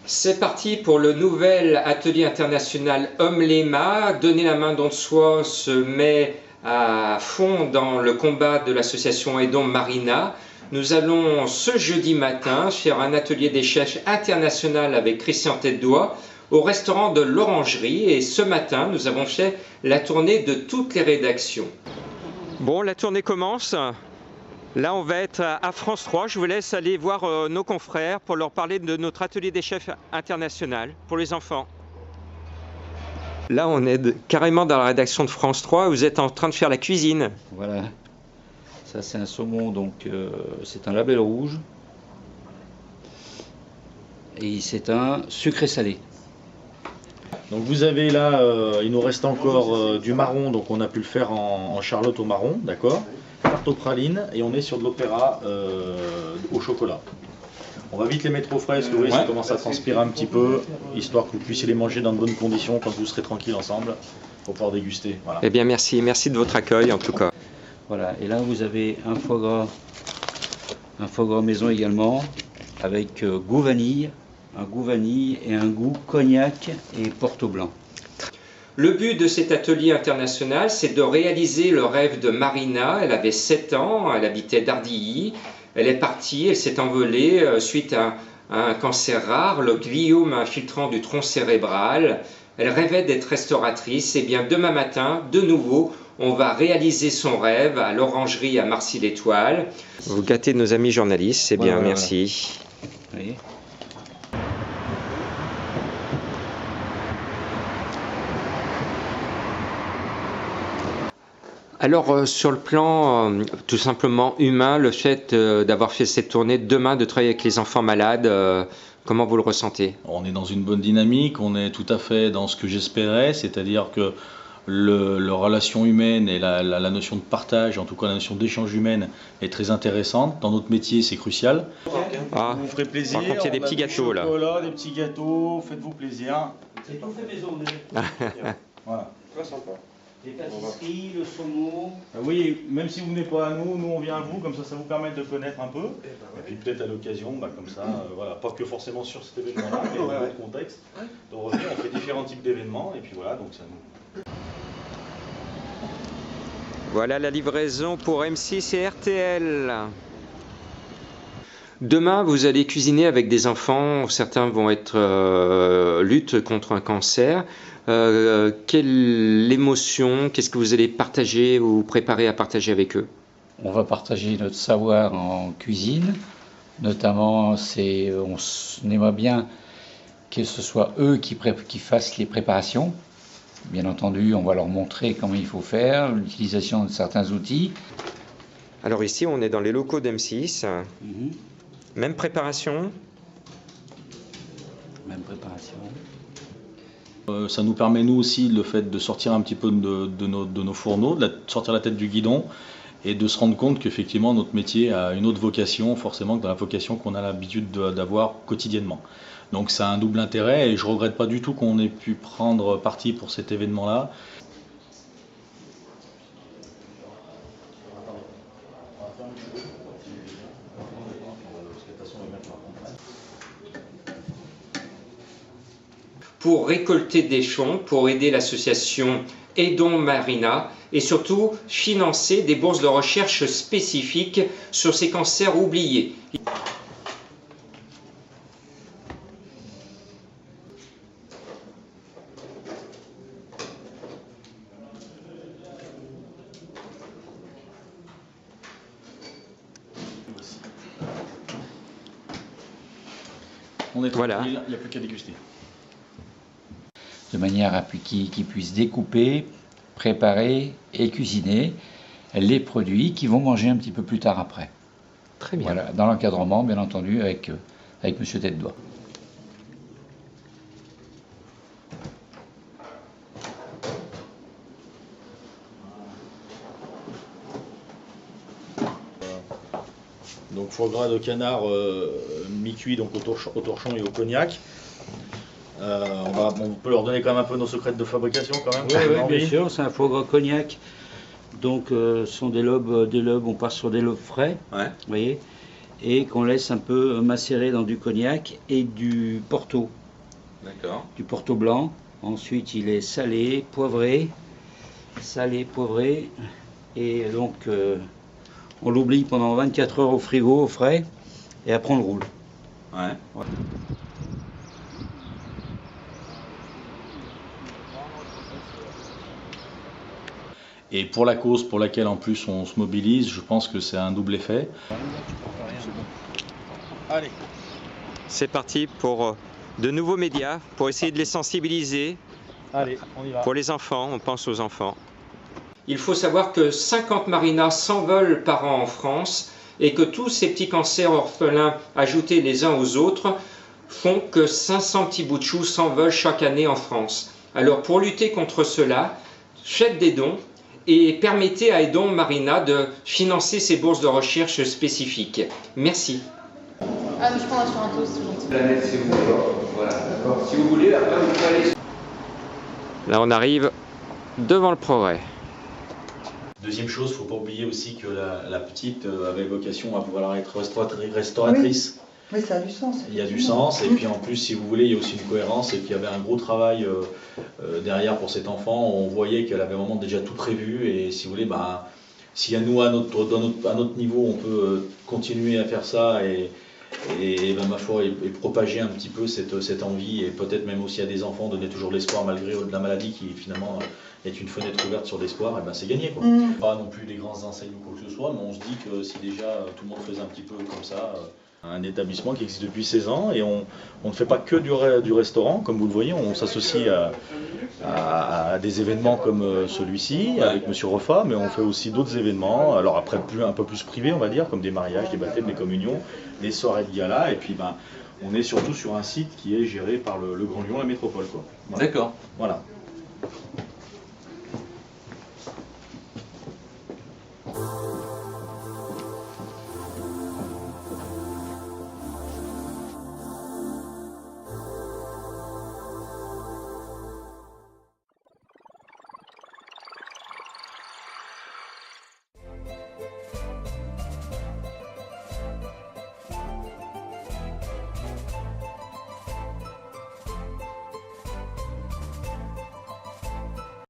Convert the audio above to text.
C'est parti pour le nouvel atelier international Homme-Léma. Donner la main don de soi se met à fond dans le combat de l'association Aidons Marina. Nous allons ce jeudi matin faire un atelier des chefs international avec Christian Tête-Doigt au restaurant de l'Orangerie. Et ce matin, nous avons fait la tournée de toutes les rédactions. Bon, la tournée commence. Là, on va être à France 3. Je vous laisse aller voir nos confrères pour leur parler de notre atelier des chefs international pour les enfants. Là, on est carrément dans la rédaction de France 3. Vous êtes en train de faire la cuisine. Voilà. Ça, c'est un saumon, donc c'est un label rouge. Et c'est un sucré salé. Donc vous avez là, il nous reste encore du marron, donc on a pu le faire en charlotte au marron, d'accord, tarte aux pralines, et on est sur de l'opéra au chocolat. On va vite les mettre au frais, parce que vous voyez, ça commence à transpirer un petit peu, histoire que vous puissiez les manger dans de bonnes conditions quand vous serez tranquilles ensemble, pour pouvoir déguster. Voilà. Eh bien merci de votre accueil en tout cas. Voilà, et là vous avez un foie gras maison également, avec goût vanille. Un goût vanille et un goût cognac et porto blanc. Le but de cet atelier international, c'est de réaliser le rêve de Marina. Elle avait 7 ans, elle habitait Dardilly. Elle est partie, elle s'est envolée suite à un cancer rare, le gliome infiltrant du tronc cérébral. Elle rêvait d'être restauratrice. Et bien demain matin, de nouveau, on va réaliser son rêve à l'Orangerie à Marcy-l'Étoile. Vous gâtez nos amis journalistes, c'est bien, voilà, merci. Oui. Alors sur le plan tout simplement humain, le fait d'avoir fait cette tournée demain, de travailler avec les enfants malades, comment vous le ressentez? On est dans une bonne dynamique, on est tout à fait dans ce que j'espérais, c'est-à-dire que la relation humaine et la notion de partage, en tout cas la notion d'échange humaine est très intéressante. Dans notre métier, c'est crucial. Ah, vous ferez plaisir. Par contre, il y a des petits gâteaux là. Voilà, des petits gâteaux, faites-vous plaisir. C'est tout fait maison déjà. Voilà. Très sympa. Les pâtisseries, le saumon. Oui, même si vous venez pas à nous, on vient à vous, comme ça vous permet de connaître un peu. Et puis peut-être à l'occasion, comme ça, voilà, pas que forcément sur cet événement-là, mais dans d'autres contextes. De revenir, on fait différents types d'événements, et puis voilà, donc ça nous... Voilà la livraison pour M6 et RTL. Demain, vous allez cuisiner avec des enfants. Certains vont être lutte contre un cancer. Quelle émotion, qu'est-ce que vous allez partager ou préparer à partager avec eux? On va partager notre savoir en cuisine. Notamment, on aimerait bien que ce soit eux qui fassent les préparations. Bien entendu, on va leur montrer comment il faut faire, l'utilisation de certains outils. Alors ici, on est dans les locaux d'M6. Même préparation? Même préparation. Ça nous permet, nous aussi, le fait de sortir un petit peu de nos fourneaux, de sortir la tête du guidon et de se rendre compte qu'effectivement notre métier a une autre vocation, forcément, que dans la vocation qu'on a l'habitude d'avoir quotidiennement. Donc ça a un double intérêt et je ne regrette pas du tout qu'on ait pu prendre parti pour cet événement-là. Pour récolter des fonds, pour aider l'association Aidons Marina et surtout financer des bourses de recherche spécifiques sur ces cancers oubliés. On est tranquille, voilà. Il n'y a plus qu'à déguster. De manière à qu'ils puissent découper, préparer et cuisiner les produits qu'ils vont manger un petit peu plus tard après. Très bien. Voilà, dans l'encadrement, bien entendu, avec Monsieur Tête-Doigt. Donc foie gras de canard mi-cuit, donc au torchon et au cognac. On peut leur donner quand même un peu nos secrets de fabrication quand même. Oui, bien sûr, c'est un foie gras cognac. Donc ce sont des lobes, on passe sur des lobes frais, vous voyez. et qu'on laisse un peu macérer dans du cognac et du Porto. D'accord. Du Porto blanc. Ensuite, il est salé, poivré, et donc on l'oublie pendant 24 heures au frigo, au frais, et après on le roule. Ouais. Voilà. Et pour la cause pour laquelle en plus on se mobilise, je pense que c'est un double effet. Allez. C'est parti pour de nouveaux médias, pour essayer de les sensibiliser. Allez, on y va. Pour les enfants, on pense aux enfants. Il faut savoir que 50 marinas s'envolent par an en France et que tous ces petits cancers orphelins ajoutés les uns aux autres font que 500 petits bouts de choux s'envolent chaque année en France. Alors pour lutter contre cela, faites des dons et permettez à Aidons Marina de financer ces bourses de recherche spécifiques. Merci. Ah, mais je prends sur un toast, c'est gentil. Planète, c'est vous, voilà, d'accord. Si vous voulez, après vous pouvez aller. Là, on arrive devant le Progrès. Deuxième chose, il ne faut pas oublier aussi que la petite avait vocation à pouvoir être restauratrice. Oui, ça a du sens. Il y a du sens, et puis en plus, si vous voulez, il y a aussi une cohérence, et puis il y avait un gros travail derrière pour cet enfant. On voyait qu'elle avait vraiment déjà tout prévu, et si vous voulez, bah, si à nous, à notre niveau, on peut continuer à faire ça, et ben, ma foi, et propager un petit peu cette envie, et peut-être même aussi à des enfants, donner toujours l'espoir malgré la maladie qui finalement est une fenêtre ouverte sur l'espoir, et ben c'est gagné, quoi. Pas non plus des grands enseignes ou quoi que ce soit, mais on se dit que si déjà tout le monde faisait un petit peu comme ça, un établissement qui existe depuis 16 ans, et on ne fait pas que du restaurant, comme vous le voyez, on s'associe à des événements comme celui-ci, avec Monsieur Refa, mais on fait aussi d'autres événements, alors après un peu plus privés, on va dire, comme des mariages, des baptêmes, des communions, des soirées de gala, et puis ben, on est surtout sur un site qui est géré par le Grand Lyon, la métropole, quoi. Voilà. D'accord. Voilà.